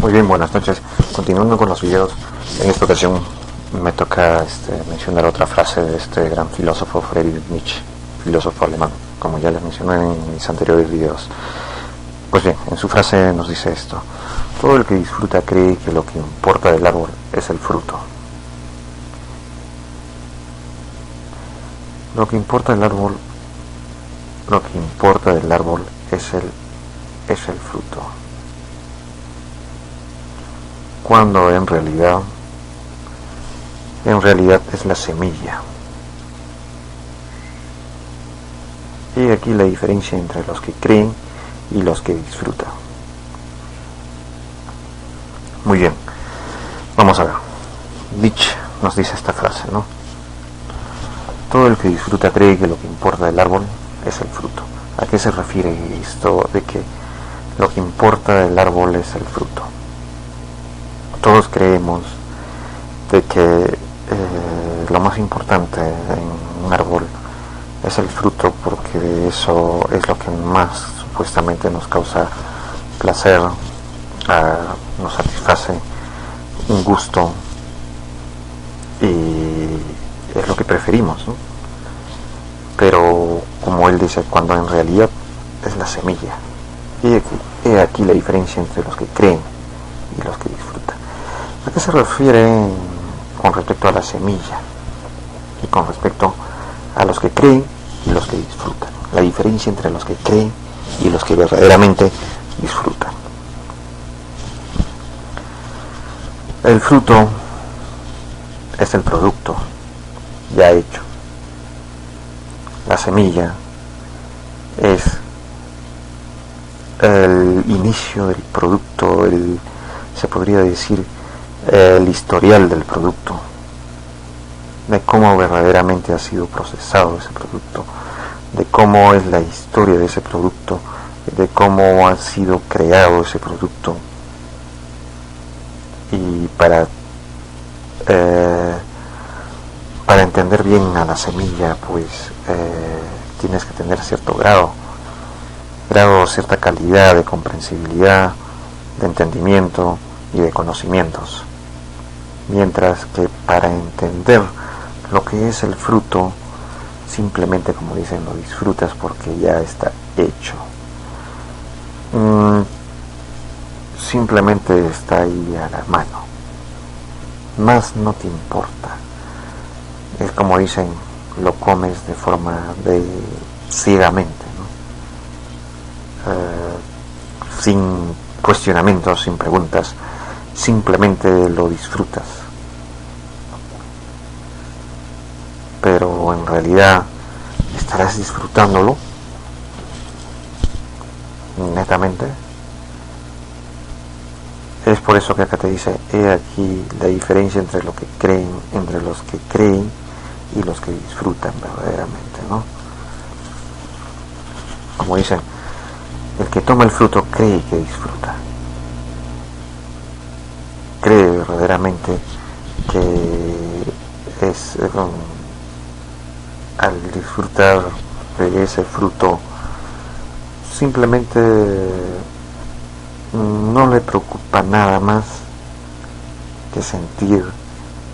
Muy bien, buenas noches. Continuando con los videos, en esta ocasión me toca mencionar otra frase de este gran filósofo Friedrich Nietzsche, filósofo alemán, como ya les mencioné en mis anteriores videos. Pues bien, en su frase nos dice esto: todo el que disfruta cree que lo que importa del árbol es el fruto. Lo que importa del árbol es el fruto. Cuando en realidad es la semilla. Y aquí la diferencia entre los que creen y los que disfrutan. Muy bien, vamos a ver. Nietzsche nos dice esta frase, ¿no? Todo el que disfruta cree que lo que importa del árbol es el fruto. ¿A qué se refiere esto de que lo que importa del árbol es el fruto? Todos creemos de que lo más importante en un árbol es el fruto, porque eso es lo que más supuestamente nos causa placer, nos satisface un gusto y es lo que preferimos, ¿no? Pero como él dice, cuando en realidad es la semilla. Y aquí la diferencia entre los que creen y los que disfrutan. ¿A qué se refiere con respecto a la semilla y con respecto a los que creen y los que disfrutan? La diferencia entre los que creen y los que verdaderamente disfrutan. El fruto es el producto ya hecho. La semilla es el inicio del producto, se podría decir el historial del producto, de cómo verdaderamente ha sido procesado ese producto, de cómo es la historia de ese producto, de cómo ha sido creado ese producto. Y para entender bien a la semilla, pues tienes que tener cierto grado, cierta calidad de comprensibilidad, de entendimiento y de conocimientos. Mientras que para entender lo que es el fruto, simplemente, como dicen, lo disfrutas porque ya está hecho. Simplemente está ahí a la mano. Más no te importa. Es como dicen, lo comes de forma ciegamente, ¿no? Sin cuestionamientos, sin preguntas, simplemente lo disfrutas. Pero en realidad, ¿estarás disfrutándolo netamente? Es por eso que acá te dice, he aquí la diferencia entre los que creen y los que disfrutan verdaderamente, ¿no? Como dicen, el que toma el fruto cree que disfruta. Cree verdaderamente que es al disfrutar de ese fruto, simplemente no le preocupa nada más que sentir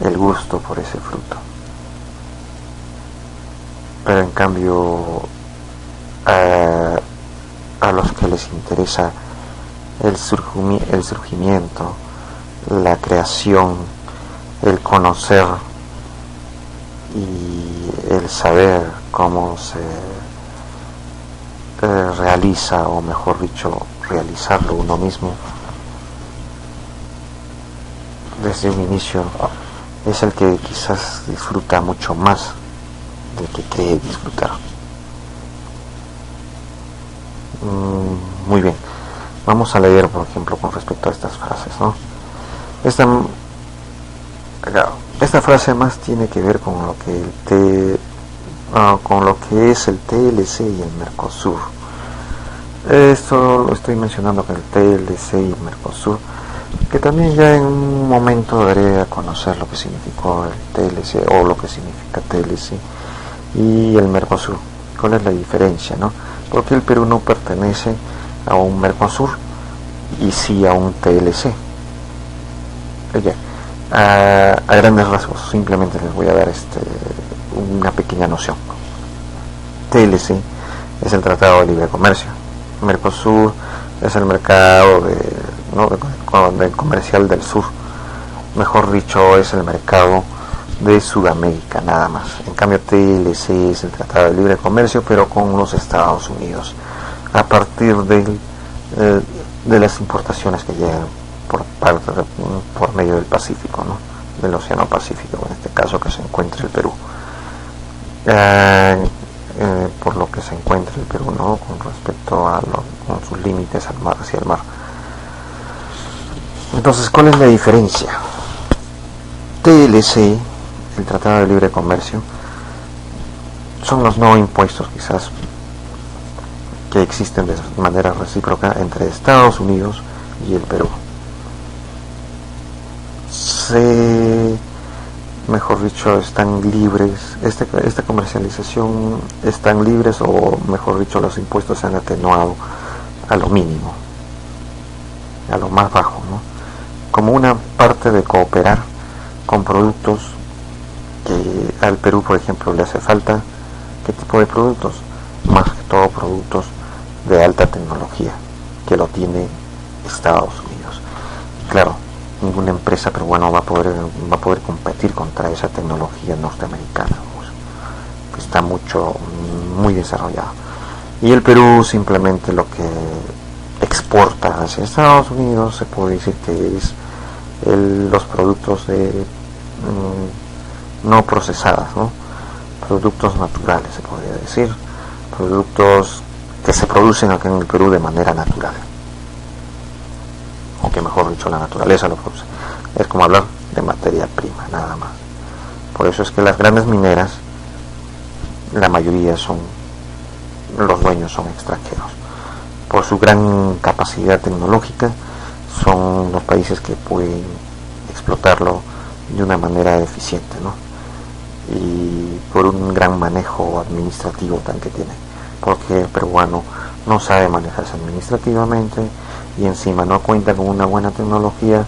el gusto por ese fruto. Pero en cambio a los que les interesa el surgimiento, la creación, el conocer y el saber cómo se realiza, o mejor dicho, realizarlo uno mismo desde un inicio, es el que quizás disfruta mucho más del que cree disfrutar. Muy bien, vamos a leer, por ejemplo, con respecto a estas frases, ¿no? Esta frase más tiene que ver con lo que es el TLC y el Mercosur. Esto lo estoy mencionando con el TLC y el Mercosur, que también ya en un momento daré a conocer lo que significó el TLC o lo que significa TLC y el Mercosur. ¿Cuál es la diferencia, no? Porque el Perú no pertenece a un Mercosur y sí a un TLC. Oye, a grandes rasgos, simplemente les voy a dar una pequeña noción. TLC es el Tratado de Libre Comercio. Mercosur es el mercado del comercial del sur. Mejor dicho, es el mercado de Sudamérica, nada más. En cambio, TLC es el Tratado de Libre Comercio, pero con los Estados Unidos, a partir de las importaciones que llegan por medio del Pacífico, ¿no? Del Océano Pacífico, en este caso que se encuentra el Perú. Por lo que se encuentra el Perú, ¿no? Con respecto a con sus límites al mar, hacia el mar. Entonces, ¿cuál es la diferencia? TLC, el Tratado de Libre Comercio, son los no impuestos quizás que existen de manera recíproca entre Estados Unidos y el Perú. Mejor dicho, están libres, esta comercialización están libres, o mejor dicho, los impuestos se han atenuado a lo mínimo, a lo más bajo, ¿no? Como una parte de cooperar con productos que al Perú, por ejemplo, le hace falta. ¿Qué tipo de productos? Más que todo productos de alta tecnología, que lo tiene Estados Unidos. Claro, ninguna empresa peruana va a poder competir contra esa tecnología norteamericana, pues, que está muy desarrollada. Y el Perú simplemente lo que exporta hacia Estados Unidos se puede decir que es los productos no procesados, ¿no? Productos naturales, se podría decir, productos que se producen acá en el Perú de manera natural, o que mejor dicho la naturaleza lo produce. Es como hablar de materia prima, nada más. Por eso es que las grandes mineras, la mayoría los dueños son extranjeros. Por su gran capacidad tecnológica, son los países que pueden explotarlo de una manera eficiente, ¿no? Y por un gran manejo administrativo tan que tiene, porque el peruano no sabe manejarse administrativamente, y encima no cuenta con una buena tecnología,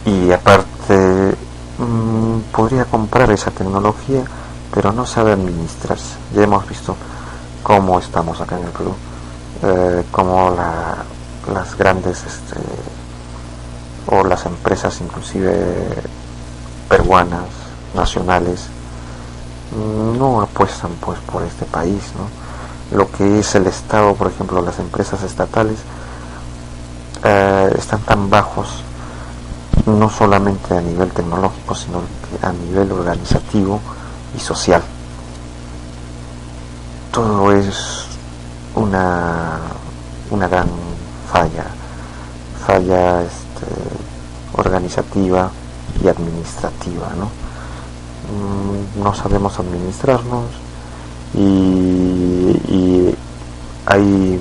y aparte podría comprar esa tecnología, pero no sabe administrarse. Ya hemos visto cómo estamos acá en el Perú, cómo las grandes o las empresas inclusive peruanas, nacionales, no apuestan pues por este país, ¿no? Lo que es el Estado, por ejemplo, las empresas estatales están tan bajos, no solamente a nivel tecnológico, sino a nivel organizativo y social. Todo es una gran falla organizativa y administrativa, ¿no? No sabemos administrarnos, y hay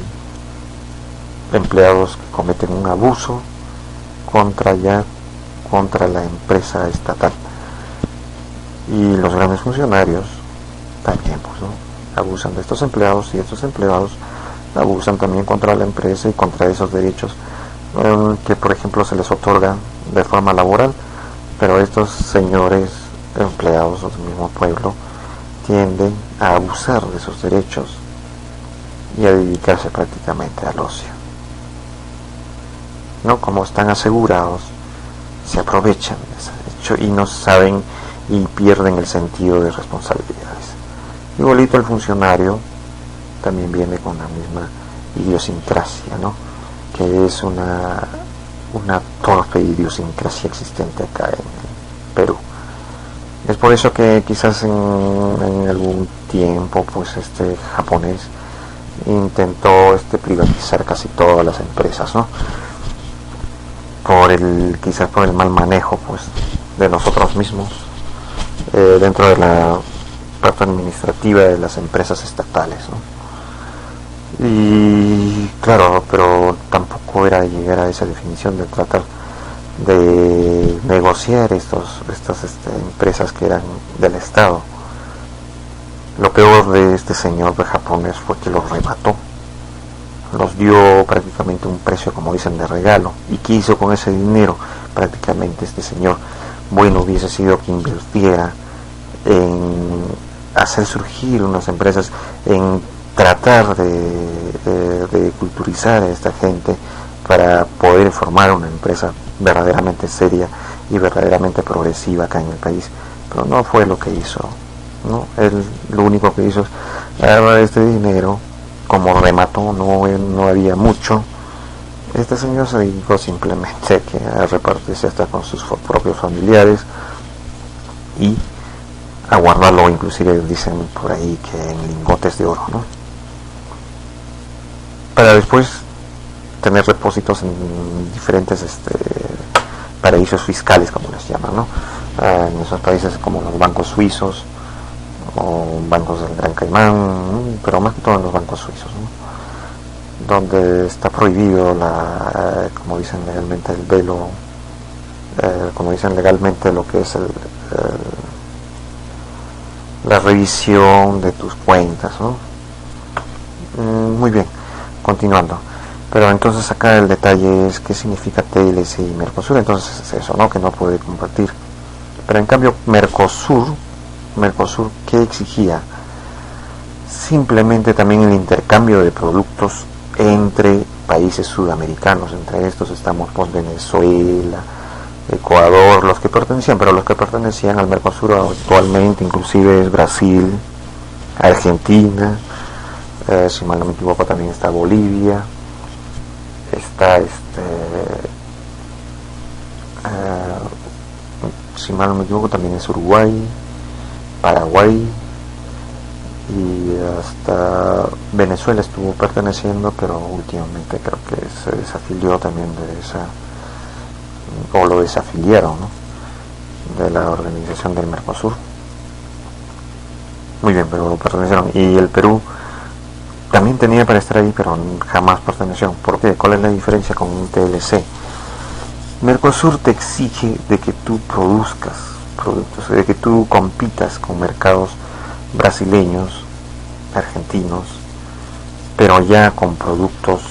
empleados que cometen un abuso contra la empresa estatal, y los grandes funcionarios también, pues, ¿no? Abusan de estos empleados, y estos empleados abusan también contra la empresa y contra esos derechos que, por ejemplo, se les otorgan de forma laboral, pero estos señores empleados del mismo pueblo tienden a abusar de esos derechos y a dedicarse prácticamente al ocio, ¿no? Como están asegurados, se aprovechan de ese derecho y no saben, y pierden el sentido de responsabilidades. Igualito el funcionario también viene con la misma idiosincrasia, ¿no? Que es una torpe idiosincrasia existente acá en Perú. Es por eso que quizás en algún tiempo pues este japonés intentó privatizar casi todas las empresas, ¿no? Quizás por el mal manejo pues de nosotros mismos dentro de la parte administrativa de las empresas estatales, ¿no? Y claro, pero tampoco era llegar a esa definición de tratar de negociar estas empresas que eran del Estado. Lo peor de este señor de japonés fue que los remató, los dio prácticamente un precio, como dicen, de regalo. ¿Y qué hizo con ese dinero? prácticamente este señor bueno hubiese sido que invirtiera en hacer surgir unas empresas, en tratar de culturizar a esta gente para poder formar una empresa verdaderamente seria y verdaderamente progresiva acá en el país. Pero no fue lo que hizo, ¿no? Él lo único que hizo es agarrar este dinero, como remató, no había mucho. Este señor se dedicó simplemente a repartirse hasta con sus propios familiares y a guardarlo, inclusive dicen por ahí que en lingotes de oro, ¿no? Para después tener depósitos en diferentes paraísos fiscales, como les llaman, ¿no? En esos países como los bancos suizos o bancos del Gran Caimán, pero más que todo en los bancos suizos, ¿no? Donde está prohibido como dicen legalmente, el velo, como dicen legalmente, lo que es la revisión de tus cuentas, ¿no? Muy bien, continuando. Pero entonces acá el detalle es qué significa TLC y Mercosur. Entonces es eso, ¿no? Que no puede compartir. Pero en cambio Mercosur, ¿qué exigía? Simplemente también el intercambio de productos entre países sudamericanos. Entre estos estamos pues Venezuela, Ecuador, los que pertenecían al Mercosur actualmente, inclusive es Brasil, Argentina, si mal no me equivoco también está Bolivia, está si mal no me equivoco también es Uruguay, Paraguay, y hasta Venezuela estuvo perteneciendo, pero últimamente creo que se desafilió también de esa, o lo desafiliaron, ¿no?, de la organización del Mercosur. Muy bien, pero pertenecieron. Y el Perú también tenía para estar ahí, pero jamás perteneció. ¿Por qué? ¿Cuál es la diferencia con un TLC? Mercosur te exige de que tú produzcas productos, de que tú compitas con mercados brasileños, argentinos, pero ya con productos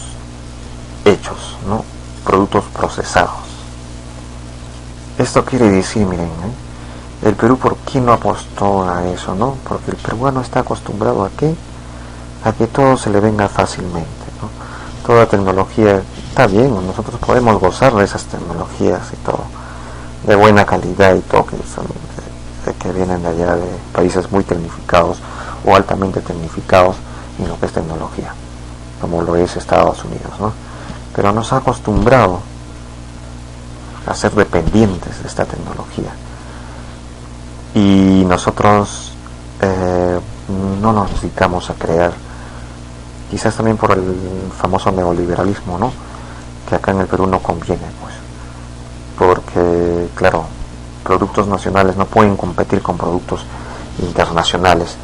hechos, ¿no? Productos procesados. Esto quiere decir, miren, el Perú, ¿por qué no apostó a eso, no? Porque el peruano está acostumbrado a que todo se le venga fácilmente, ¿no? Toda tecnología está bien, nosotros podemos gozar de esas tecnologías y todo, de buena calidad y todo, que vienen de allá, de países muy tecnificados o altamente tecnificados en lo que es tecnología, como lo es Estados Unidos, ¿no? Pero nos ha acostumbrado a ser dependientes de esta tecnología, y nosotros no nos dedicamos a crear, quizás también por el famoso neoliberalismo, ¿no?, que acá en el Perú no conviene, pues, porque claro, productos nacionales no pueden competir con productos internacionales.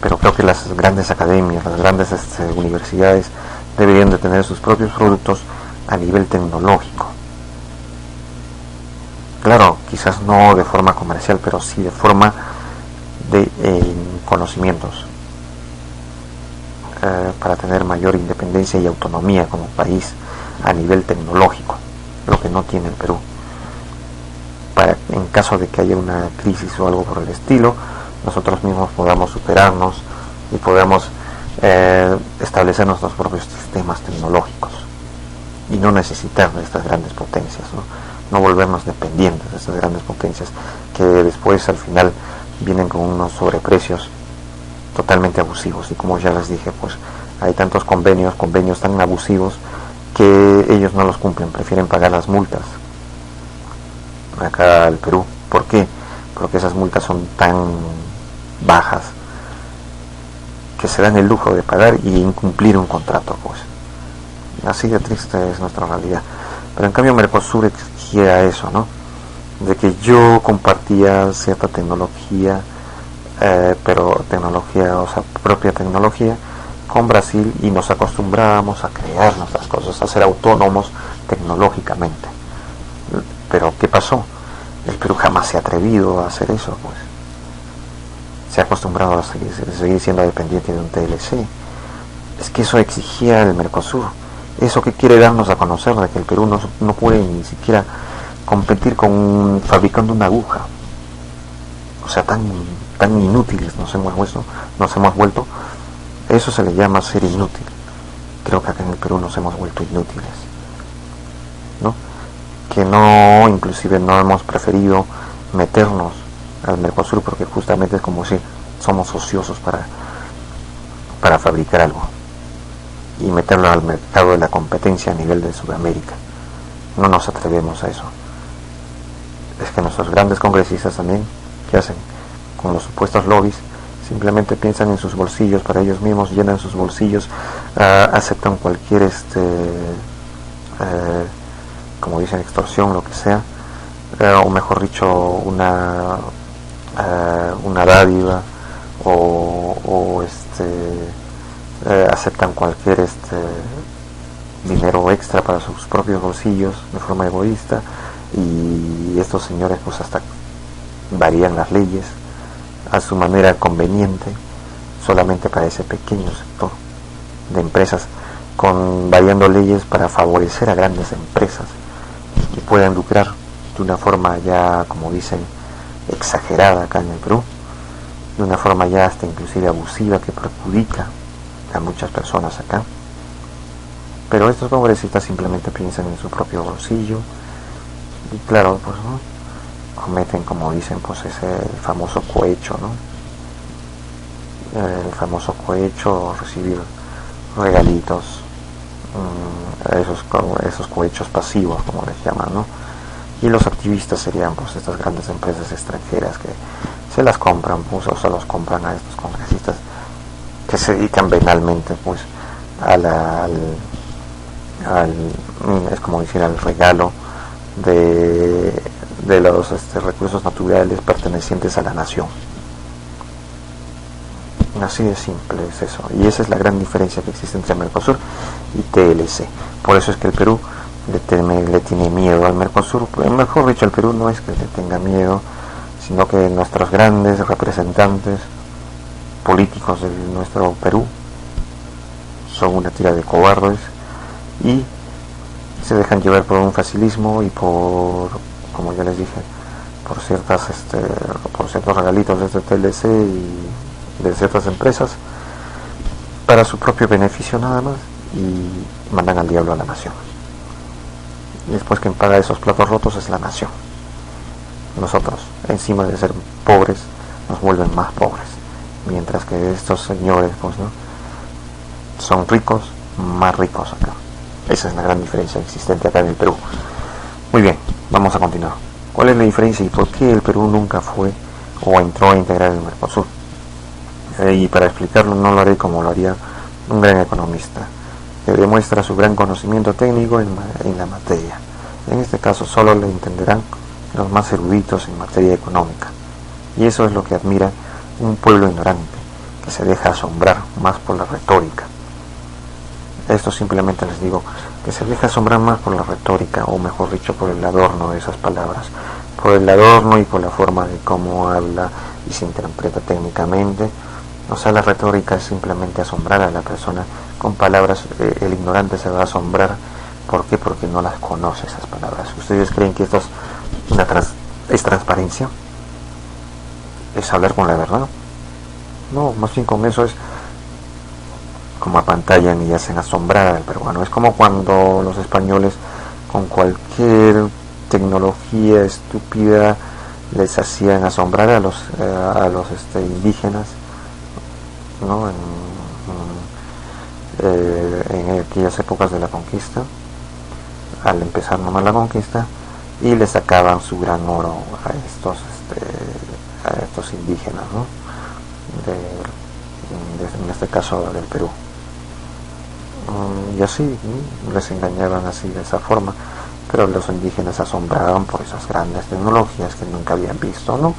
Pero creo que las grandes academias, las grandes universidades deberían de tener sus propios productos a nivel tecnológico. Claro, quizás no de forma comercial, pero sí de forma de conocimientos, para tener mayor independencia y autonomía como país a nivel tecnológico, lo que no tiene el Perú. Para, en caso de que haya una crisis o algo por el estilo, nosotros mismos podamos superarnos y podamos establecer nuestros propios sistemas tecnológicos y no necesitar de estas grandes potencias, no volvernos dependientes de estas grandes potencias que después al final vienen con unos sobreprecios totalmente abusivos. Y como ya les dije, pues hay tantos convenios tan abusivos que ellos no los cumplen, prefieren pagar las multas acá al Perú. ¿Por qué? Porque esas multas son tan bajas que se dan el lujo de pagar y incumplir un contrato, pues. Así de triste es nuestra realidad. Pero en cambio Mercosur exigía eso, ¿no?, de que yo compartía cierta tecnología, pero tecnología, o sea, propia tecnología con Brasil, y nos acostumbrábamos a crear nuestras cosas, a ser autónomos tecnológicamente. Pero ¿qué pasó? El Perú jamás se ha atrevido a hacer eso, pues. Se ha acostumbrado a seguir siendo dependiente de un TLC. Es que eso exigía el Mercosur, Eso que quiere darnos a conocer, de que el Perú no puede ni siquiera competir fabricando una aguja. O sea, tan inútiles nos hemos vuelto. Eso se le llama ser inútil. Creo que acá en el Perú nos hemos vuelto inútiles, ¿no? Que inclusive no hemos preferido meternos al Mercosur porque justamente es como si somos ociosos para fabricar algo y meterlo al mercado de la competencia a nivel de Sudamérica. No nos atrevemos a eso. Es que nuestros grandes congresistas también, ¿qué hacen? Con los supuestos lobbies, simplemente piensan en sus bolsillos para ellos mismos, llenan sus bolsillos, aceptan cualquier como dicen, extorsión, lo que sea, o mejor dicho, una dádiva, o aceptan cualquier dinero extra para sus propios bolsillos de forma egoísta, y estos señores pues hasta varían las leyes a su manera conveniente solamente para ese pequeño sector de empresas, variando leyes para favorecer a grandes empresas que puedan lucrar de una forma ya, como dicen, exagerada acá en el Perú, de una forma ya hasta inclusive abusiva, que perjudica a muchas personas acá. Pero estos congresistas simplemente piensan en su propio bolsillo y claro, pues ¿no? Cometen, como dicen, pues ese famoso cohecho, ¿no? El famoso cohecho, recibir regalitos, esos cohechos pasivos, como les llaman, ¿no? Y los activistas serían pues estas grandes empresas extranjeras que se las compran, pues, o se los compran a estos congresistas que se dedican venalmente pues es como decir, al regalo de los recursos naturales pertenecientes a la nación. Así de simple es eso, y esa es la gran diferencia que existe entre Mercosur y TLC. Por eso es que el Perú le tiene miedo al Mercosur. Mejor dicho, el Perú no es que le tenga miedo, sino que nuestros grandes representantes políticos de nuestro Perú son una tira de cobardes y se dejan llevar por un facilismo y por, como ya les dije, por ciertos regalitos de este TLC y de ciertas empresas para su propio beneficio nada más, y mandan al diablo a la nación. Y después quien paga esos platos rotos es la nación. Nosotros, encima de ser pobres, nos vuelven más pobres, mientras que estos señores pues no son ricos, más ricos acá. Esa es la gran diferencia existente acá en el Perú. Muy bien, vamos a continuar. ¿Cuál es la diferencia y por qué el Perú nunca fue o entró a integrar el Mercosur? Y para explicarlo no lo haré como lo haría un gran economista, que demuestra su gran conocimiento técnico en la materia. En este caso solo le entenderán los más eruditos en materia económica, y eso es lo que admira un pueblo ignorante, que se deja asombrar más por la retórica. Esto simplemente les digo, que se deja asombrar más por la retórica, o mejor dicho, por el adorno de esas palabras, por el adorno y por la forma de cómo habla y se interpreta técnicamente. O sea, la retórica es simplemente asombrar a la persona con palabras. El ignorante se va a asombrar. ¿Por qué? Porque no las conoce esas palabras. ¿Ustedes creen que esto es transparencia? ¿Es hablar con la verdad? No, más bien con eso es como apantallan y hacen asombrar al peruano. Es como cuando los españoles con cualquier tecnología estúpida les hacían asombrar a los indígenas, ¿no? En aquellas épocas de la conquista, al empezar nomás la conquista, y le sacaban su gran oro a estos indígenas, ¿no? En este caso del Perú, y así les engañaban así de esa forma, pero los indígenas se asombraban por esas grandes tecnologías que nunca habían visto, ¿no?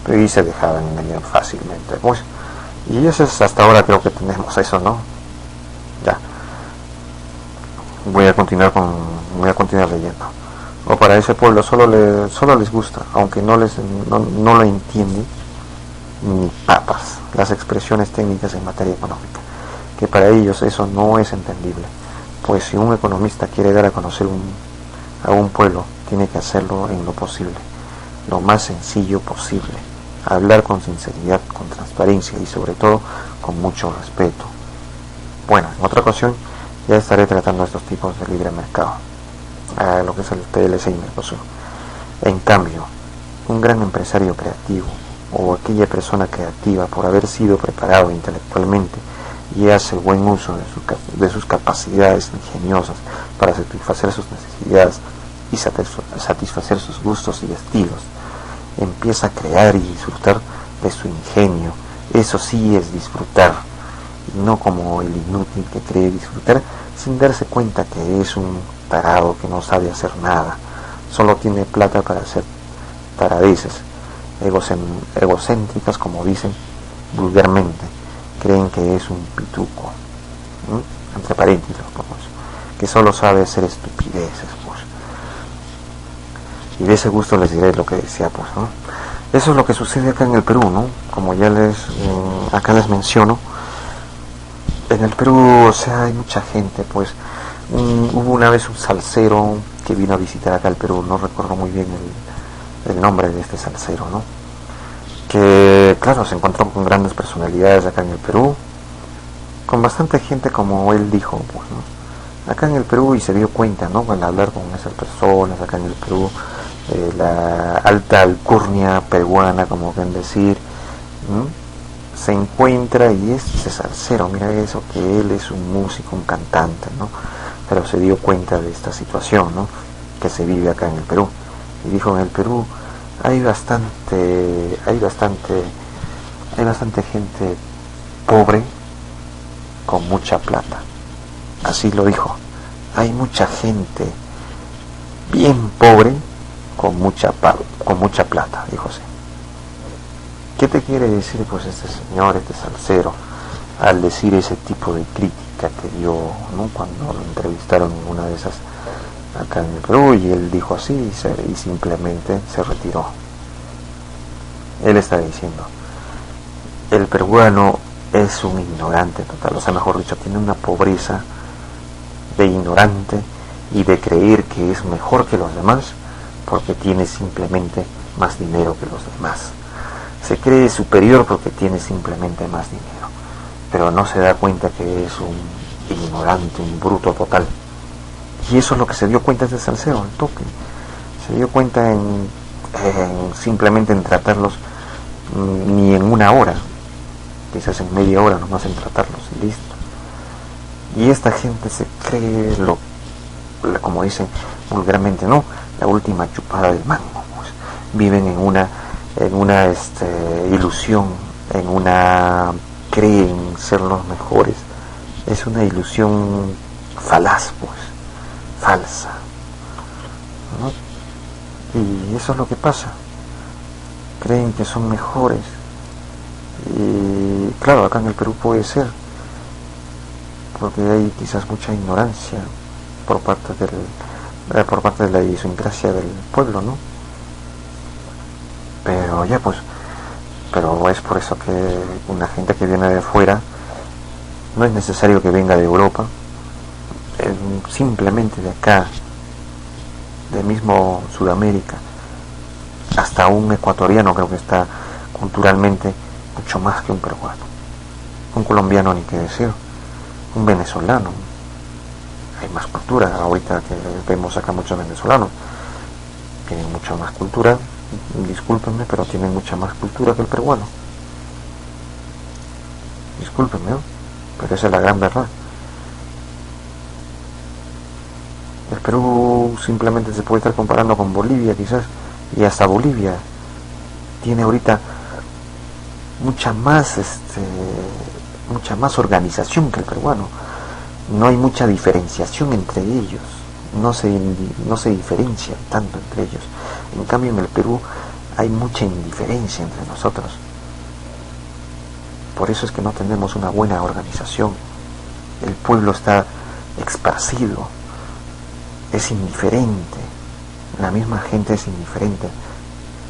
Pero y se dejaban engañar fácilmente, pues. Y eso es, hasta ahora creo que tenemos eso, ¿no? Ya. Voy a continuar leyendo. O para ese pueblo solo les gusta, aunque no lo entienden ni papas, las expresiones técnicas en materia económica, que para ellos eso no es entendible. Pues si un economista quiere dar a conocer a un pueblo, tiene que hacerlo en lo posible, lo más sencillo posible, hablar con sinceridad, con transparencia y sobre todo con mucho respeto. Bueno, en otra ocasión ya estaré tratando estos tipos de libre mercado, lo que es el TLC y Mercosur. En cambio, un gran empresario creativo o aquella persona creativa, por haber sido preparado intelectualmente y hace buen uso de sus capacidades ingeniosas para satisfacer sus necesidades y satisfacer sus gustos y estilos, empieza a crear y disfrutar de su ingenio. Eso sí es disfrutar, y no como el inútil que cree disfrutar sin darse cuenta que es un tarado que no sabe hacer nada, solo tiene plata para hacer taradeces egocéntricas, como dicen vulgarmente. Creen que es un pituco, entre paréntesis, pues, que solo sabe hacer estupideces, pues. Y de ese gusto les diré lo que decía, pues, ¿no? Eso es lo que sucede acá en el Perú, ¿no? Como ya acá les menciono, en el Perú, o sea, hay mucha gente, pues. Hubo una vez un salsero que vino a visitar acá el Perú, no recuerdo muy bien el nombre de este salsero, ¿no? Que, claro, se encontró con grandes personalidades acá en el Perú, con bastante gente, como él dijo, pues, ¿no? Acá en el Perú, y se dio cuenta, ¿no? Al hablar con esas personas acá en el Perú, la alta alcurnia peruana, como quieren decir, se encuentra y es ese salsero, mira eso, que él es un músico, un cantante, ¿no? Pero se dio cuenta de esta situación, ¿no? Que se vive acá en el Perú, y dijo: en el Perú hay bastante gente pobre con mucha plata. Así lo dijo: hay mucha gente bien pobre con mucha plata, dijo así. ¿Qué te quiere decir, pues, este señor, este salsero, al decir ese tipo de crítica que dio, ¿no? Cuando lo entrevistaron en una de esas acá en el Perú, y él dijo así y simplemente se retiró. Él está diciendo: el peruano es un ignorante total, o sea, mejor dicho, tiene una pobreza de ignorante y de creer que es mejor que los demás porque tiene simplemente más dinero que los demás. Se cree superior porque tiene simplemente más dinero, pero no se da cuenta que es un ignorante, un bruto total. Y eso es lo que se dio cuenta este salsero, al toque. Se dio cuenta simplemente en tratarlos, ni en una hora, quizás en media hora nomás en tratarlos y listo. Y esta gente se cree como dicen vulgarmente, ¿no? La última chupada del mango, pues. Viven en una ilusión, creen ser los mejores. Es una ilusión falaz, pues, falsa, ¿no? Y eso es lo que pasa. Creen que son mejores. Y claro, acá en el Perú puede ser, porque hay quizás mucha ignorancia por parte de la idiosincrasia del pueblo, ¿no? Pero ya, pues, pero es por eso que una gente que viene de afuera, no es necesario que venga de Europa, simplemente de acá, de mismo Sudamérica, hasta un ecuatoriano creo que está culturalmente mucho más que un peruano, un colombiano ni qué decir, un venezolano. Hay más cultura, ahorita que vemos acá muchos venezolanos, tienen mucha más cultura, discúlpenme, pero tienen mucha más cultura que el peruano. Discúlpenme, ¿no? Pero esa es la gran verdad. El Perú simplemente se puede estar comparando con Bolivia quizás, y hasta Bolivia tiene ahorita mucha más organización que el peruano. No hay mucha diferenciación entre ellos, no se diferencian tanto entre ellos. En cambio, en el Perú hay mucha indiferencia entre nosotros. Por eso es que no tenemos una buena organización. El pueblo está esparcido, es indiferente, la misma gente es indiferente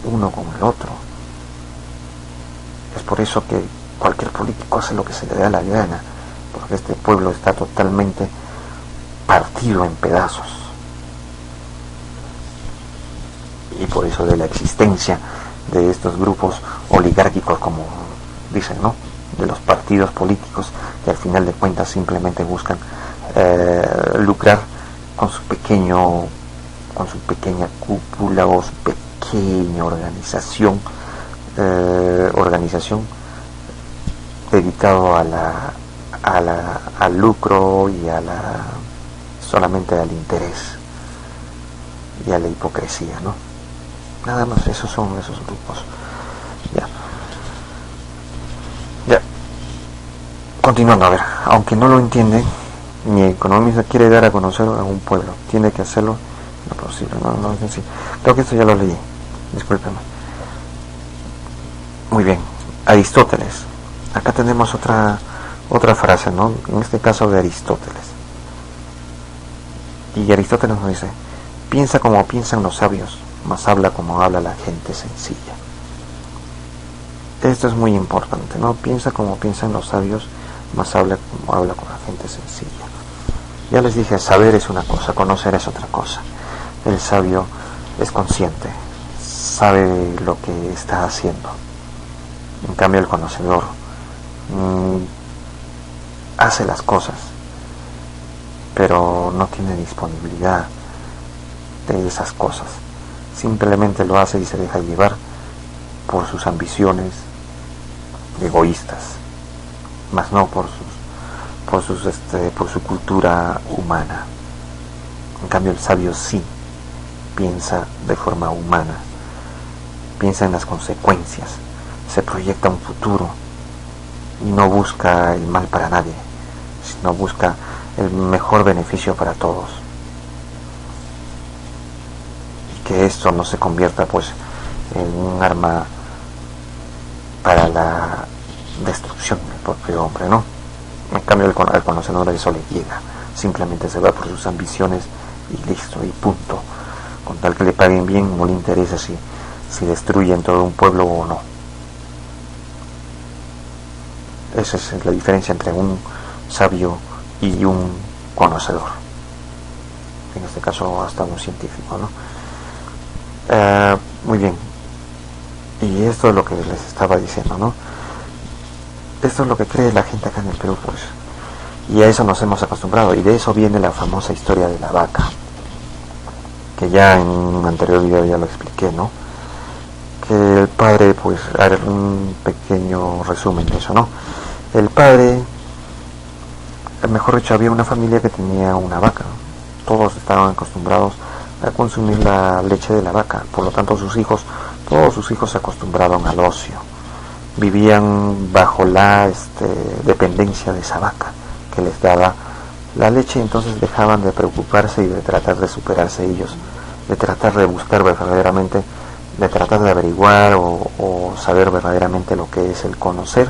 uno con el otro. Es por eso que cualquier político hace lo que se le da la gana, porque este pueblo está totalmente partido en pedazos. Y por eso de la existencia de estos grupos oligárquicos, como dicen, ¿no?, de los partidos políticos que al final de cuentas simplemente buscan lucrar con su pequeña cúpula o su pequeña organización dedicado al lucro y solamente al interés y a la hipocresía, ¿no? Nada más, esos son esos grupos. Ya. Continuando, a ver, aunque no lo entienden, mi economista quiere dar a conocer a un pueblo, tiene que hacerlo lo posible. No es así. Creo que esto ya lo leí, discúlpeme. Muy bien, Aristóteles. Acá tenemos otra frase, ¿no? En este caso de Aristóteles. Y Aristóteles nos dice: piensa como piensan los sabios, mas habla como habla la gente sencilla. Esto es muy importante, ¿no? Piensa como piensan los sabios, mas habla como habla con la gente sencilla. Ya les dije, saber es una cosa, conocer es otra cosa. El sabio es consciente, sabe lo que está haciendo. En cambio el conocedor hace las cosas, pero no tiene disponibilidad de esas cosas. Simplemente lo hace y se deja llevar por sus ambiciones egoístas, más no por su cultura humana. En cambio el sabio sí piensa de forma humana, piensa en las consecuencias, se proyecta un futuro y no busca el mal para nadie, sino busca el mejor beneficio para todos, y que esto no se convierta pues en un arma para la destrucción del propio hombre, ¿no? En cambio el conocedor eso le llega, simplemente se va por sus ambiciones y listo, y punto. Con tal que le paguen bien, no le interesa si destruyen todo un pueblo o no. Esa es la diferencia entre un sabio y un conocedor, en este caso hasta un científico, ¿no? Muy bien, y esto es lo que les estaba diciendo, ¿no? Esto es lo que cree la gente acá en el Perú, pues, y a eso nos hemos acostumbrado, y de eso viene la famosa historia de la vaca, que ya en un anterior video ya lo expliqué, ¿no? Que el padre, pues, haré un pequeño resumen de eso, ¿no? El padre, mejor dicho, había una familia que tenía una vaca. Todos estaban acostumbrados a consumir la leche de la vaca, por lo tanto todos sus hijos se acostumbraron al ocio. Vivían bajo la dependencia de esa vaca que les daba la leche, entonces dejaban de preocuparse y de tratar de superarse ellos, de tratar de buscar verdaderamente, de tratar de averiguar o saber verdaderamente lo que es el conocer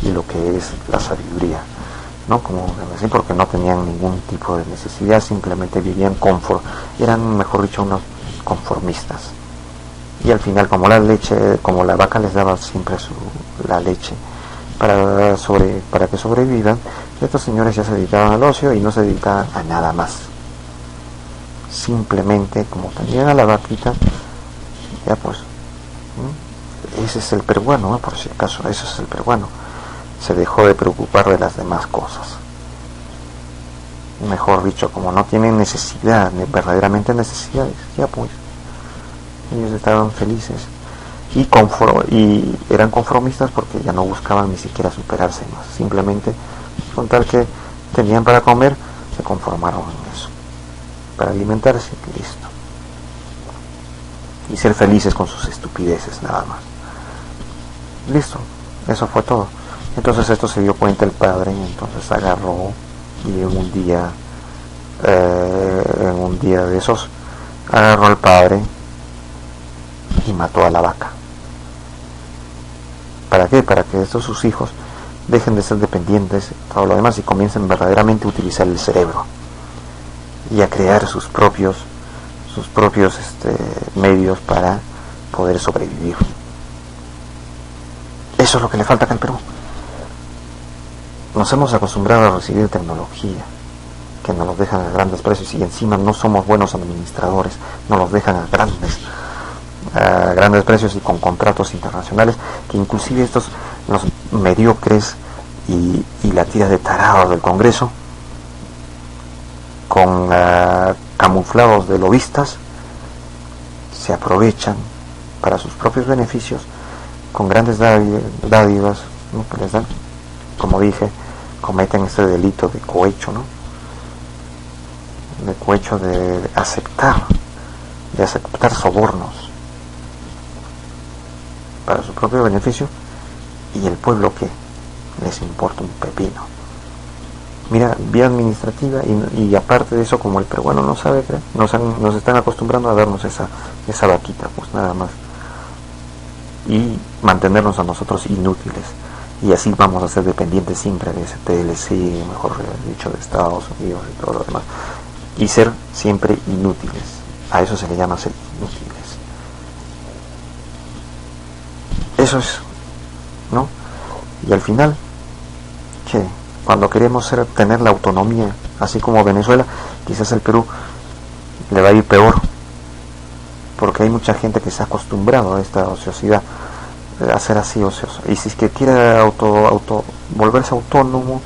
y lo que es la sabiduría, ¿no? Como decir, porque no tenían ningún tipo de necesidad, simplemente vivían eran, mejor dicho, unos conformistas. Y al final, como la vaca les daba siempre la leche para que sobrevivan, estos señores ya se dedicaban al ocio y no se dedicaban a nada más. Simplemente, como tenían a la vaquita, ya pues, ese es el peruano, ¿no? Por si acaso, ese es el peruano. Se dejó de preocupar de las demás cosas. Mejor dicho, como no tienen necesidad, verdaderamente necesidades, ya pues, ellos estaban felices y eran conformistas porque ya no buscaban ni siquiera superarse más. Simplemente, con tal que tenían para comer, se conformaron en eso, para alimentarse, listo, y ser felices con sus estupideces, nada más. Listo, eso fue todo. Entonces esto se dio cuenta el padre, y entonces agarró y en un día de esos agarró al padre y mató a la vaca. ¿Para qué? Para que estos sus hijos dejen de ser dependientes de todo lo demás y comiencen verdaderamente a utilizar el cerebro y a crear sus propios medios para poder sobrevivir. Eso es lo que le falta acá al Perú. Nos hemos acostumbrado a recibir tecnología que nos los dejan a grandes precios y encima no somos buenos administradores, nos los dejan a grandes precios y con contratos internacionales que inclusive estos, los mediocres y la tira de tarados del Congreso, con camuflados de lobistas, se aprovechan para sus propios beneficios con grandes dádivas, ¿no?, que les dan. Como dije, cometen este delito de cohecho, ¿no?, de cohecho, de aceptar sobornos para su propio beneficio, y el pueblo, que les importa un pepino. Mira, vía administrativa, y aparte de eso, como el peruano no sabe creer, nos están acostumbrando a darnos esa vaquita, pues nada más, y mantenernos a nosotros inútiles, y así vamos a ser dependientes siempre de ese TLC, mejor dicho, de Estados Unidos y todo lo demás, y ser siempre inútiles. A eso se le llama ser inútiles. Eso es, ¿no? Y al final, ¿qué? Cuando queremos tener la autonomía, así como Venezuela, quizás el Perú le va a ir peor, porque hay mucha gente que se ha acostumbrado a esta ociosidad, a ser así ocioso. Y si es que quiere volverse autónomo,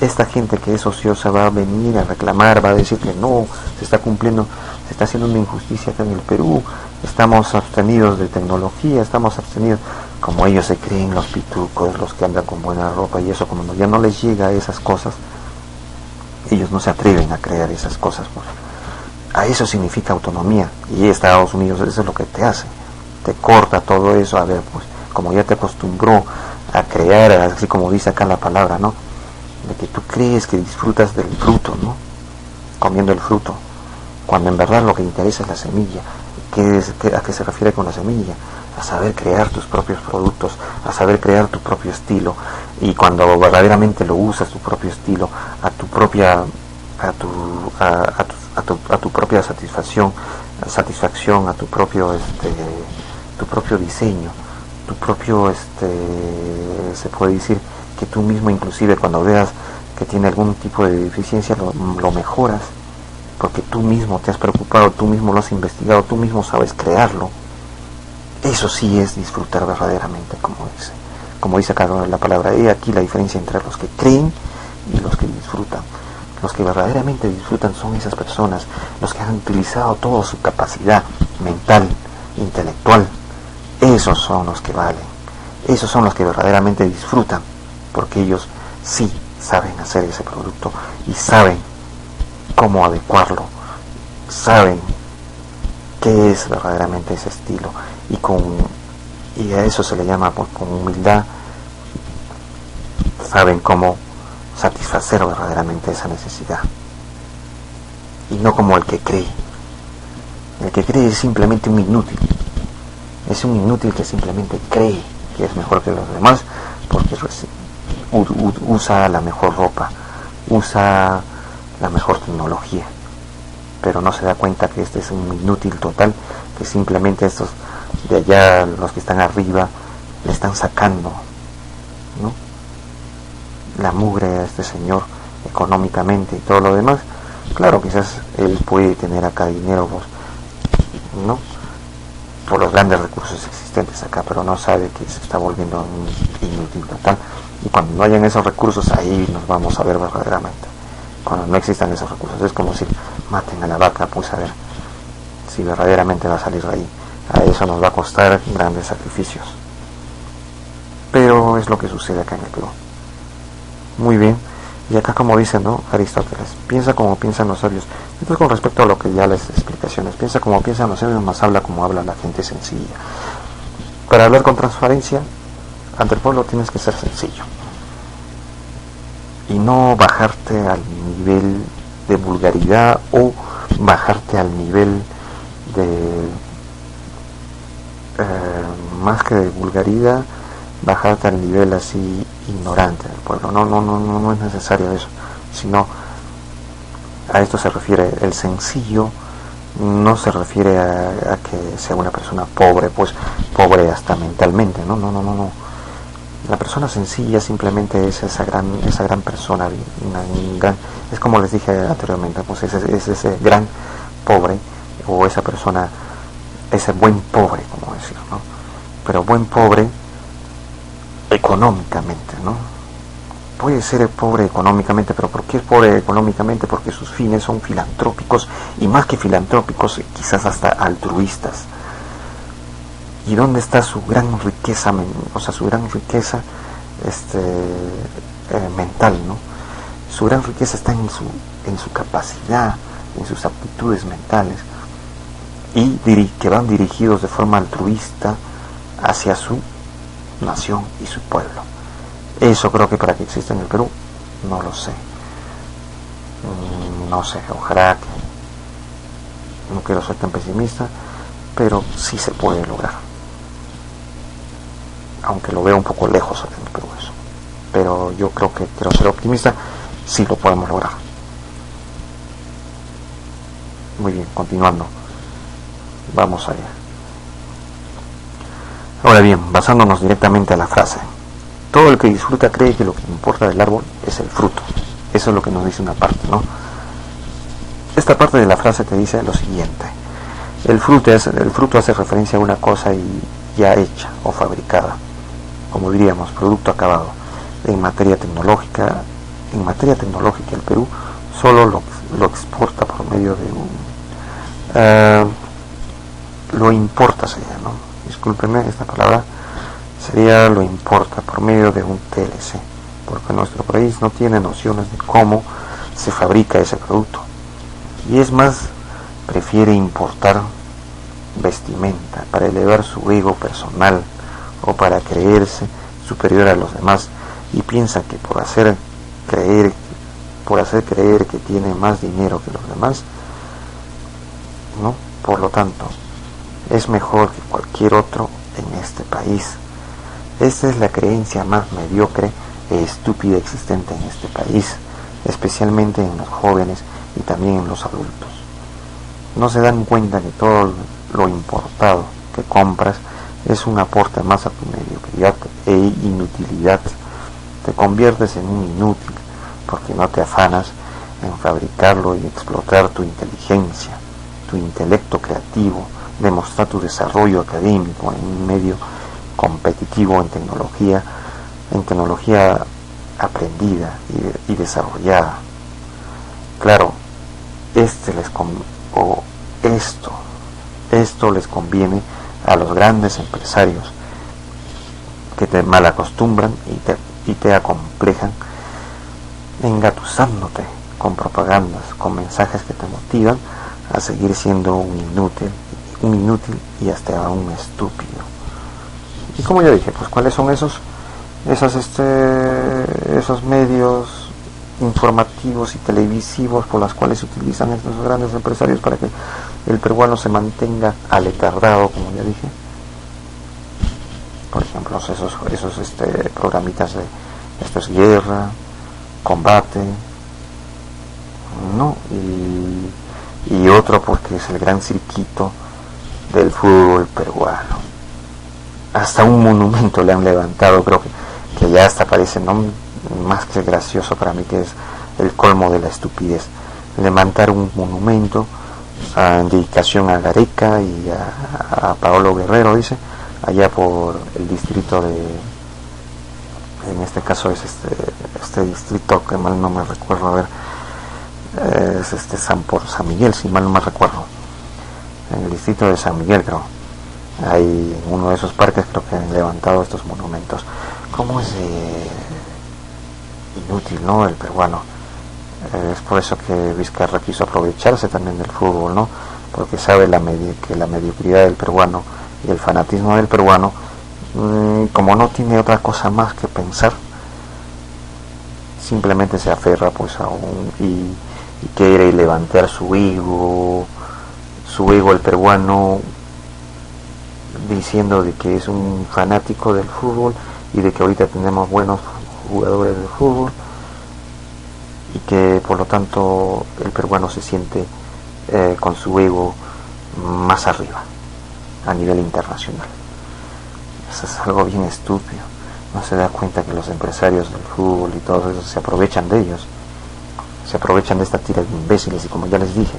esta gente que es ociosa va a venir a reclamar, va a decir que no, se está cumpliendo, se está haciendo una injusticia acá en el Perú, estamos abstenidos de tecnología, estamos abstenidos, como ellos se creen los pitucos, los que andan con buena ropa y eso, como ya no les llega a esas cosas, ellos no se atreven a crear esas cosas, pues. A eso significa autonomía, y Estados Unidos eso es lo que te hace, te corta todo eso. A ver, pues, como ya te acostumbró a crear, así como dice acá la palabra, ¿no?, de que tú crees que disfrutas del fruto, ¿no?, comiendo el fruto, cuando en verdad lo que interesa es la semilla. ¿A qué se refiere con la semilla? A saber crear tus propios productos, a saber crear tu propio estilo, y cuando verdaderamente lo usas, tu propio estilo, a tu propia satisfacción, a tu propio diseño, tu propio se puede decir que tú mismo, inclusive cuando veas que tiene algún tipo de deficiencia, lo mejoras, porque tú mismo te has preocupado, tú mismo lo has investigado, tú mismo sabes crearlo. Eso sí es disfrutar verdaderamente, como dice acá la palabra. Y aquí la diferencia entre los que creen y los que disfrutan. Los que verdaderamente disfrutan son esas personas, los que han utilizado toda su capacidad mental, intelectual. Esos son los que valen, esos son los que verdaderamente disfrutan, porque ellos sí saben hacer ese producto y saben cómo adecuarlo, saben qué es verdaderamente ese estilo, y a eso se le llama, pues, con humildad, saben cómo satisfacer verdaderamente esa necesidad, y no como el que cree. El que cree es simplemente un inútil, es un inútil que simplemente cree que es mejor que los demás porque usa la mejor ropa, usa la mejor tecnología, pero no se da cuenta que este es un inútil total, que simplemente estos de allá, los que están arriba, le están sacando, ¿no?, la mugre a este señor económicamente y todo lo demás. Claro, quizás él puede tener acá dinero, pues, ¿no?, por los grandes recursos existentes acá, pero no sabe que se está volviendo un inútil total. Y cuando no hayan esos recursos, ahí nos vamos a ver verdaderamente. Cuando no existan esos recursos, es como si maten a la vaca, pues a ver si verdaderamente va a salir de ahí. A eso nos va a costar grandes sacrificios, pero es lo que sucede acá en el Perú. Muy bien. Y acá, como dice, ¿no?, Aristóteles, piensa como piensan los sabios. Entonces, con respecto a lo que ya les explicaciones, piensa como piensan los sabios, más habla como habla la gente sencilla. Para hablar con transparencia ante el pueblo tienes que ser sencillo y no bajarte al nivel de vulgaridad o bajarte al nivel de más que de vulgaridad, bajarte al nivel así ignorante del pueblo. No es necesario eso, sino a esto se refiere el sencillo. No se refiere a que sea una persona pobre, pues pobre hasta mentalmente, no, La persona sencilla simplemente es esa gran persona, es como les dije anteriormente, pues es ese gran pobre, o esa persona, ese buen pobre, como decir, ¿no? Pero buen pobre económicamente, ¿no? Puede ser pobre económicamente, pero ¿por qué es pobre económicamente? Porque sus fines son filantrópicos, y más que filantrópicos, quizás hasta altruistas. ¿Y dónde está su gran riqueza, su gran riqueza mental, ¿no? Su gran riqueza está en su capacidad, en sus aptitudes mentales, y que van dirigidos de forma altruista hacia su nación y su pueblo. Eso creo que para que exista en el Perú, no lo sé. No sé, ojalá que... No quiero ser tan pesimista, pero sí se puede lograr. Aunque lo veo un poco lejos en el Perú eso. Pero yo creo que quiero ser optimista, sí lo podemos lograr. Muy bien, continuando. Vamos allá. Ahora bien, basándonos directamente a la frase. Todo el que disfruta cree que lo que importa del árbol es el fruto. Eso es lo que nos dice una parte, ¿no? Esta parte de la frase te dice lo siguiente. El fruto hace referencia a una cosa ya hecha o fabricada. Como diríamos, producto acabado. En materia tecnológica el Perú solo lo exporta por medio de lo importa sería, ¿no? Discúlpeme esta palabra. Sería lo importa por medio de un TLC, porque nuestro país no tiene nociones de cómo se fabrica ese producto, y es más, prefiere importar vestimenta para elevar su ego personal o para creerse superior a los demás, y piensa que por hacer creer que tiene más dinero que los demás, ¿no? Por lo tanto, es mejor que cualquier otro en este país. Esta es la creencia más mediocre e estúpida existente en este país, especialmente en los jóvenes y también en los adultos. No se dan cuenta que todo lo importado que compras es un aporte más a tu mediocridad e inutilidad. Te conviertes en un inútil porque no te afanas en fabricarlo y explotar tu inteligencia, tu intelecto creativo, demostrar tu desarrollo académico en un medio competitivo en tecnología aprendida y desarrollada. Claro, esto les conviene a los grandes empresarios que te malacostumbran y te acomplejan, engatusándote con propagandas, con mensajes que te motivan a seguir siendo un inútil y hasta un estúpido. Y como ya dije, pues cuáles son esos medios informativos y televisivos por los cuales se utilizan estos grandes empresarios para que el peruano se mantenga aletargado, como ya dije. Por ejemplo, esos programitas de esto es guerra, combate, ¿no? Y otro porque es el gran circuito del fútbol peruano. Hasta un monumento le han levantado, creo que ya hasta parece, ¿no?, más que gracioso para mí, que es el colmo de la estupidez. Levantar un monumento en dedicación a Gareca y a Paolo Guerrero, dice, allá por el distrito en este caso es este distrito que mal no me recuerdo, a ver, es por San Miguel, si mal no me recuerdo, en el distrito de San Miguel, creo. Hay en uno de esos parques, creo que han levantado estos monumentos. ¿Cómo es inútil, ¿no?, el peruano? Es por eso que Vizcarra quiso aprovecharse también del fútbol, ¿no? Porque sabe que la mediocridad del peruano y el fanatismo del peruano, como no tiene otra cosa más que pensar, simplemente se aferra pues y quiere levantar su ego el peruano, diciendo de que es un fanático del fútbol y de que ahorita tenemos buenos jugadores de fútbol y que por lo tanto el peruano se siente con su ego más arriba a nivel internacional. Eso es algo bien estúpido. no se da cuenta que los empresarios del fútbol y todos esos se aprovechan de ellos, se aprovechan de esta tira de imbéciles y, como ya les dije,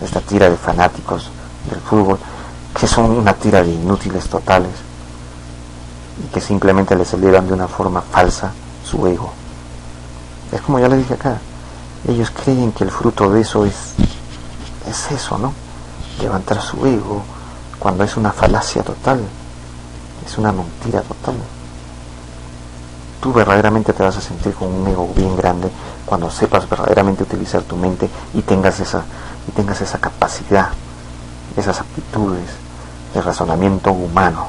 de esta tira de fanáticos del fútbol, que son una tira de inútiles totales y que simplemente les elevan de una forma falsa su ego. Es como ya les dije acá, ellos creen que el fruto de eso es eso, ¿no? Levantar su ego, cuando es una falacia total, es una mentira total. Tú verdaderamente te vas a sentir con un ego bien grande cuando sepas verdaderamente utilizar tu mente y tengas esa capacidad, esas aptitudes de razonamiento humano,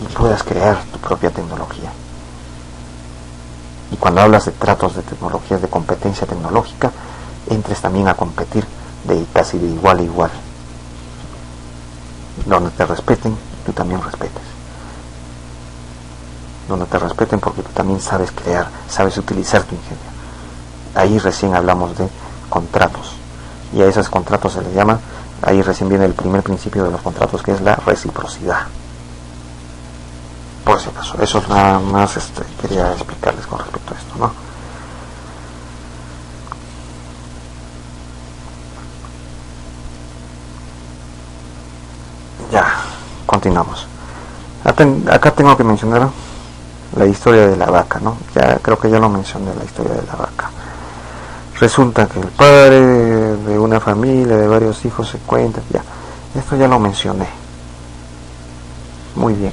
y puedas crear tu propia tecnología. Y cuando hablas de tratos de tecnologías, de competencia tecnológica, entres también a competir de casi de igual a igual. Donde te respeten, tú también respetes. Donde te respeten porque tú también sabes crear, sabes utilizar tu ingenio. Ahí recién hablamos de contratos. Y a esos contratos se les llama, ahí recién viene el primer principio de los contratos, que es la reciprocidad. Por si acaso, eso es nada más quería explicarles con respecto a esto, ¿no? Ya, continuamos. Acá tengo que mencionar la historia de la vaca, ¿no? Ya creo que ya lo mencioné, la historia de la vaca. Resulta que el padre de una familia de varios hijos se cuenta, ya, esto ya lo mencioné. Muy bien.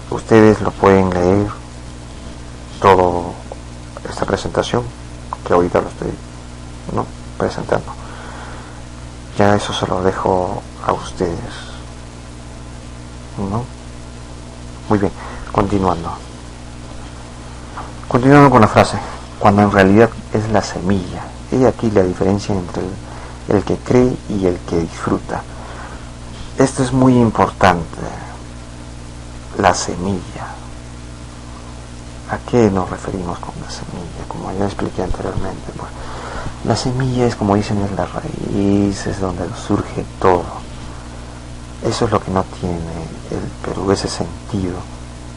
Ustedes lo pueden leer, todo esta presentación, que ahorita lo estoy, ¿no?, presentando. Ya eso se lo dejo a ustedes, ¿no? Muy bien, continuando con la frase, cuando en realidad es la semilla. He aquí la diferencia entre el que cree y el que disfruta. Esto es muy importante. La semilla. ¿A qué nos referimos con la semilla? Como ya expliqué anteriormente, pues, la semilla es, como dicen, es la raíz, es donde surge todo. Eso es lo que no tiene el Perú, ese sentido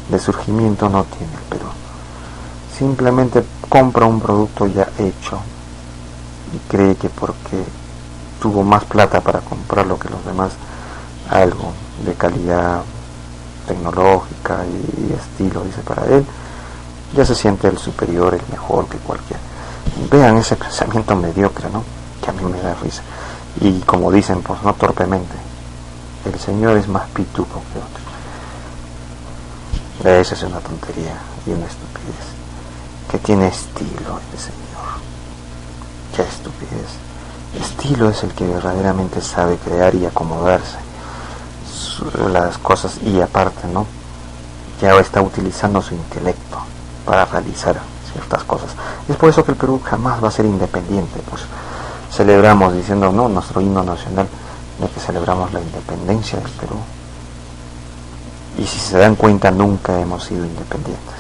de surgimiento no tiene el Perú. Simplemente compra un producto ya hecho y cree que porque tuvo más plata para comprarlo que los demás, algo de calidad tecnológica y estilo, dice, para él, ya se siente el superior, el mejor que cualquiera. Vean ese pensamiento mediocre, ¿no?, que a mí me da risa. Y como dicen, pues no torpemente, el Señor es más pituco que otro. Esa es una tontería y una estupidez. Que tiene estilo el Señor. Qué estupidez. Estilo es el que verdaderamente sabe crear y acomodarse las cosas, y aparte, ¿no?, ya está utilizando su intelecto para realizar ciertas cosas. Es por eso que el Perú jamás va a ser independiente. Pues celebramos diciendo, no, nuestro himno nacional, de que celebramos la independencia del Perú, y si se dan cuenta nunca hemos sido independientes.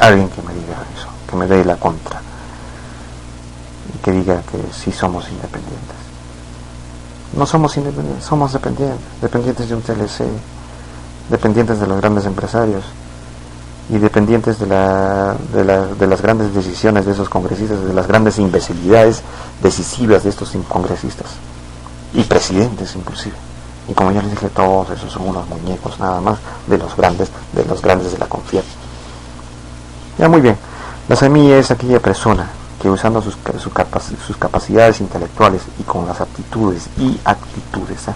Alguien que me diga eso, que me dé la contra y que diga que sí somos independientes. No somos independientes, somos dependientes de un TLC, dependientes de los grandes empresarios y dependientes de las grandes decisiones de esos congresistas, de las grandes imbecilidades decisivas de estos congresistas y presidentes inclusive. Y como ya les dije, todos esos son unos muñecos nada más de los grandes de la confianza. Ya, muy bien. La semilla es aquella persona que, usando sus capacidades intelectuales y con las aptitudes y actitudes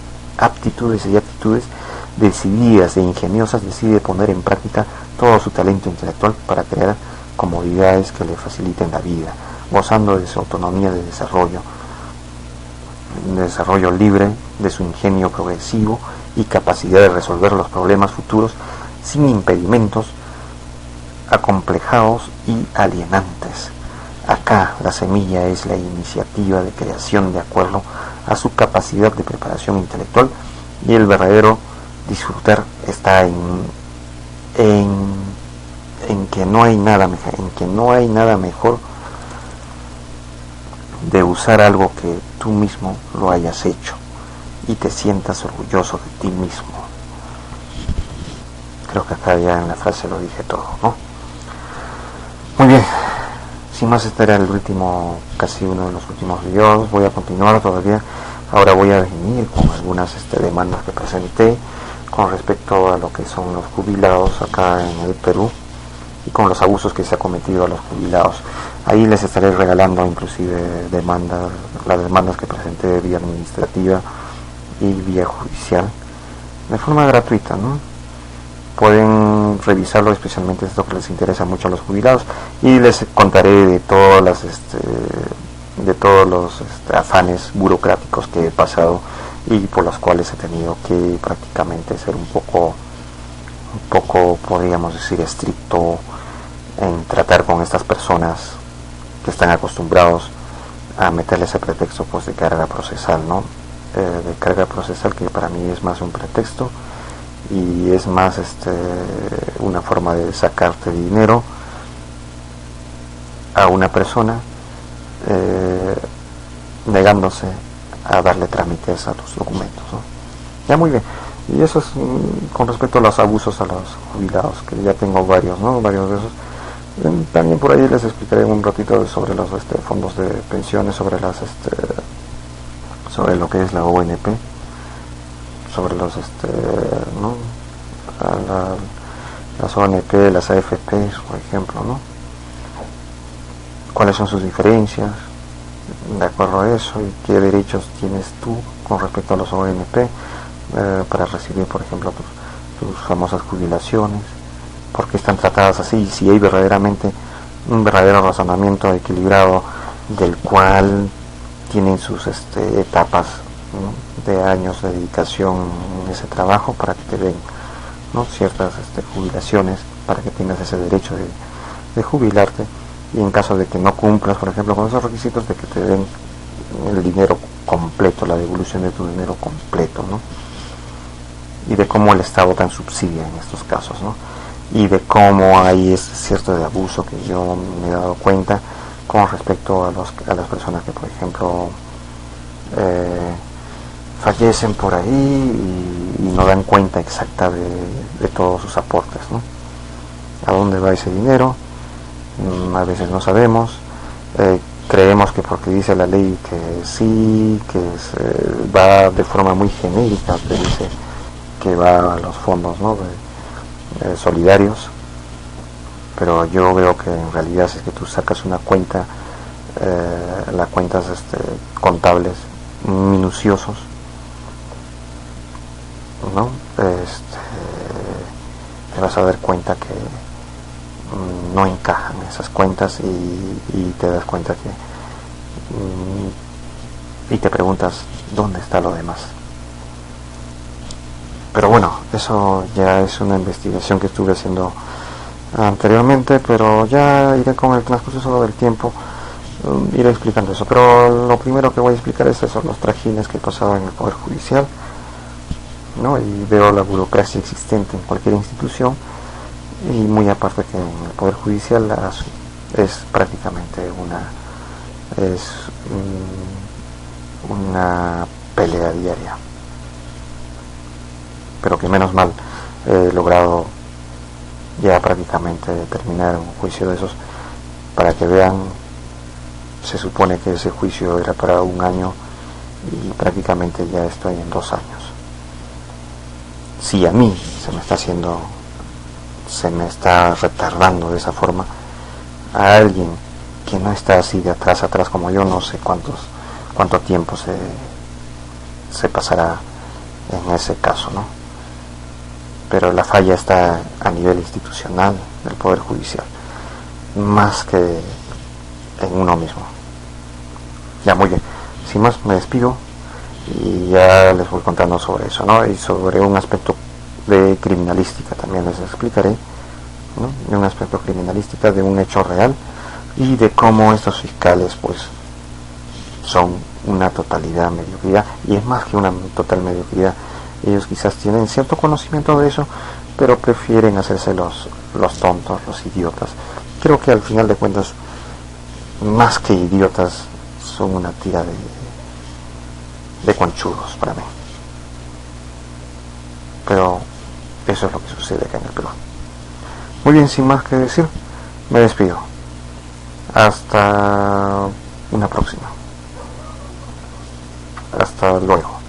decididas e ingeniosas, decide poner en práctica todo su talento intelectual para crear comodidades que le faciliten la vida, gozando de su autonomía de desarrollo libre, de su ingenio progresivo y capacidad de resolver los problemas futuros sin impedimentos acomplejados y alienantes. Acá la semilla es la iniciativa de creación de acuerdo a su capacidad de preparación intelectual, y el verdadero disfrutar está en que no hay nada mejor de usar algo que tú mismo lo hayas hecho y te sientas orgulloso de ti mismo. creo que acá ya en la frase lo dije todo, ¿no? Muy bien, sin más, este era el último, casi uno de los últimos videos. Voy a continuar todavía. Ahora voy a venir con algunas demandas que presenté con respecto a lo que son los jubilados acá en el Perú y con los abusos que se ha cometido a los jubilados. Ahí les estaré regalando inclusive demandas, las demandas que presenté vía administrativa y vía judicial, de forma gratuita, ¿no? Pueden revisarlo, especialmente esto que les interesa mucho a los jubilados, y les contaré de todas las de todos los afanes burocráticos que he pasado y por los cuales he tenido que prácticamente ser un poco podríamos decir estricto en tratar con estas personas que están acostumbrados a meterle ese pretexto pues de carga procesal, ¿no? De carga procesal, que para mí es más un pretexto y es más una forma de sacarte dinero a una persona negándose a darle trámites a los documentos, ¿no? Ya, muy bien. Y eso es con respecto a los abusos a los jubilados, que ya tengo varios, ¿no? Varios de esos. También por ahí les explicaré un ratito sobre los fondos de pensiones, sobre las sobre lo que es la ONP, sobre los ¿no? Las ONP, las AFP, por ejemplo, ¿no? Cuáles son sus diferencias de acuerdo a eso, y qué derechos tienes tú con respecto a los ONP para recibir, por ejemplo, tus famosas jubilaciones, por qué están tratadas así, si hay verdaderamente un verdadero razonamiento equilibrado del cual tienen sus etapas, ¿no?, de años de dedicación en ese trabajo para que te den, ¿no?, ciertas jubilaciones, para que tengas ese derecho de jubilarte, y en caso de que no cumplas, por ejemplo, con esos requisitos, de que te den el dinero completo, la devolución de tu dinero completo, ¿no? Y de cómo el Estado tan subsidia en estos casos, ¿no? Y de cómo hay ese cierto de abuso que yo me he dado cuenta con respecto a las personas que, por ejemplo, fallecen por ahí y no dan cuenta exacta de todos sus aportes, ¿no? ¿A dónde va ese dinero? A veces no sabemos, creemos que porque dice la ley que sí, que va de forma muy genérica, te dice que va a los fondos, ¿no?, solidarios, pero yo veo que en realidad, si es que tú sacas una cuenta, las cuentas contables minuciosos, ¿no?, te vas a dar cuenta que no encajan esas cuentas, y te das cuenta que y te preguntas dónde está lo demás. Pero bueno, eso ya es una investigación que estuve haciendo anteriormente, pero ya iré con el transcurso del tiempo, iré explicando eso. Pero lo primero que voy a explicar es eso, los trajines que pasaban en el Poder Judicial, ¿no? Y veo la burocracia existente en cualquier institución, y muy aparte que en el Poder Judicial es prácticamente una pelea diaria, pero que menos mal he logrado ya prácticamente terminar un juicio de esos, para que vean. Se supone que ese juicio era para 1 año y prácticamente ya estoy en 2 años. Si a mí se me está retardando de esa forma, a alguien que no está así de atrás como yo, no sé cuánto tiempo se pasará en ese caso, ¿no? Pero la falla está a nivel institucional del Poder Judicial, más que en uno mismo. Ya, muy bien, sin más me despido y ya les voy contando sobre eso, ¿no? Y sobre un aspecto de criminalística también les explicaré, ¿no?, de un aspecto criminalística, de un hecho real, y de cómo estos fiscales pues son una totalidad mediocridad, y es más que una total mediocridad. Ellos quizás tienen cierto conocimiento de eso, pero prefieren hacerse los tontos, los idiotas. Creo que al final de cuentas, más que idiotas, son una tira de conchudos para mí. Pero eso Eso es lo que sucede acá en el Perú. Muy bien, sin más que decir, me despido. Hasta una próxima. Hasta luego.